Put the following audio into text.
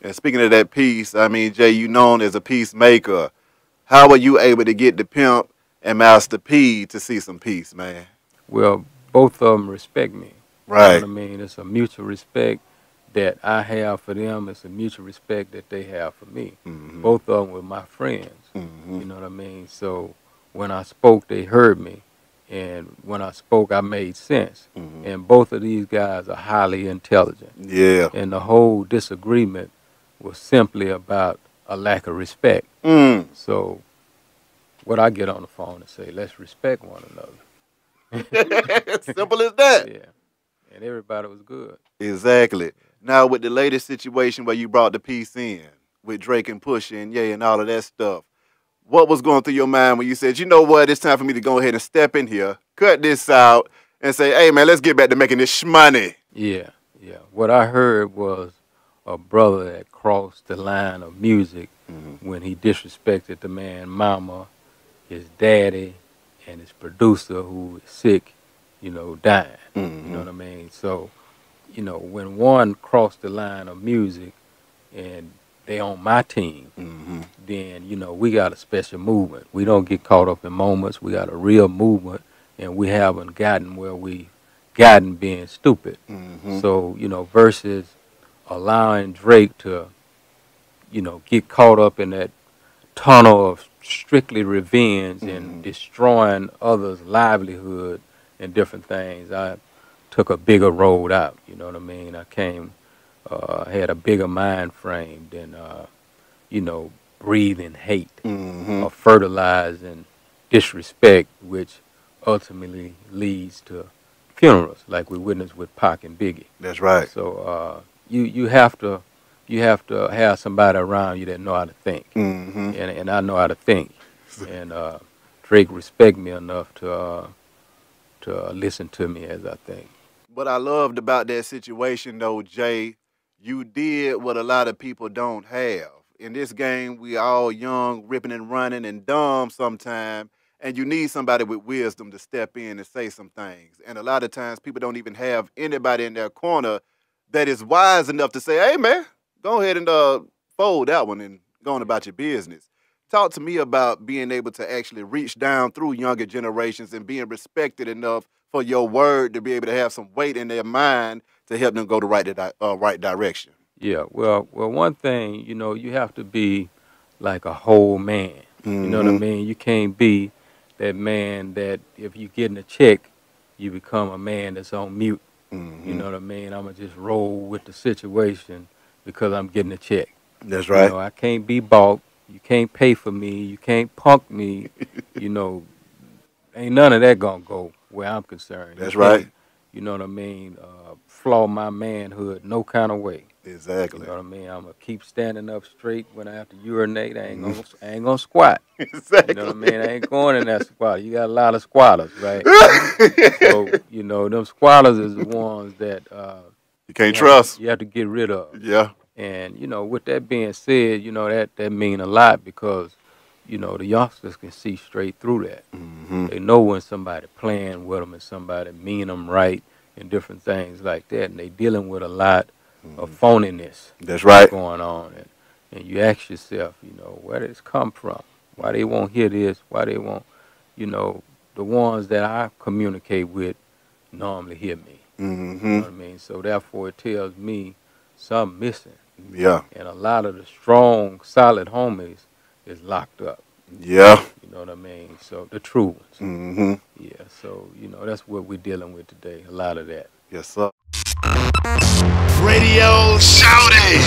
And speaking of that peace, I mean, Jay, you known as a peacemaker. How were you able to get the Pimp and Master P to see some peace, man? Well, both of them respect me. You know Right. what I mean? It's a mutual respect that I have for them. It's a mutual respect that they have for me. Mm-hmm. Both of them were my friends. Mm-hmm. You know what I mean? So when I spoke, they heard me. And when I spoke, I made sense. Mm-hmm. And both of these guys are highly intelligent. Yeah. And the whole disagreement was simply about a lack of respect. Mm. So what I get on the phone and say, let's respect one another. Simple as that. Yeah. And everybody was good. Exactly. Now with the latest situation where you brought the peace in with Drake and Pusha and Ye and all of that stuff, what was going through your mind when you said, you know what, it's time for me to go ahead and step in here, cut this out, and say, hey man, let's get back to making this shmoney? Yeah, yeah. What I heard was a brother that crossed the line of music when he disrespected the man mama, his daddy, and his producer who is sick, you know, dying. You know what I mean? So, you know, when one crossed the line of music and they on my team, then, you know, we got a special movement. We don't get caught up in moments. We got a real movement, and we haven't gotten where we gotten being stupid. So, you know, versus allowing Drake to, you know, get caught up in that tunnel of strictly revenge and destroying others' livelihood and different things, I took a bigger road out. You know what I mean? I came, had a bigger mind frame than, you know, breathing hate or fertilizing disrespect, which ultimately leads to funerals, like we witnessed with Pac and Biggie. That's right. So you have to have somebody around you that know how to think, and I know how to think, and Drake respect me enough to listen to me as I think. What I loved about that situation, though, Jay, you did what a lot of people don't have. In this game, we all young, ripping and running, and dumb sometimes, and you need somebody with wisdom to step in and say some things. And a lot of times, people don't even have anybody in their corner that is wise enough to say, hey, man, go ahead and fold that one and go on about your business. Talk to me about being able to actually reach down through younger generations and being respected enough for your word to be able to have some weight in their mind to help them go the right direction. Yeah, well, one thing, you know, you have to be like a whole man. You know what I mean? You can't be that man that if you're getting a check, you become a man that's on mute. You know what I mean? I'm going to just roll with the situation because I'm getting a check. That's right. You know, I can't be bought. You can't pay for me. You can't punk me. You know, ain't none of that going to go where I'm concerned. That's right. You know what I mean? Flaw my manhood no kind of way. Exactly. You know what I mean? I'm going to keep standing up straight when I have to urinate. I ain't gonna squat. Exactly. You know what I mean? I ain't going in that squat. You got a lot of squatters, right? So, you know, them squatters is the ones that you can't trust. You have to get rid of. Yeah. And, you know, with that being said, you know, that mean a lot because, you know, the youngsters can see straight through that. They know when somebody playing with them and somebody mean them right and different things like that. And they dealing with a lot of phoniness. That's right. Going on. And you ask yourself, you know, where did this come from? Why they won't hear this? Why they won't, you know, the ones that I communicate with normally hear me. You know what I mean? So therefore it tells me something missing. Yeah. And a lot of the strong, solid homies is locked up. Yeah. You know what I mean? So the true ones. Yeah. So, you know, that's what we're dealing with today. A lot of that. Yes, sir. Radio Shouting.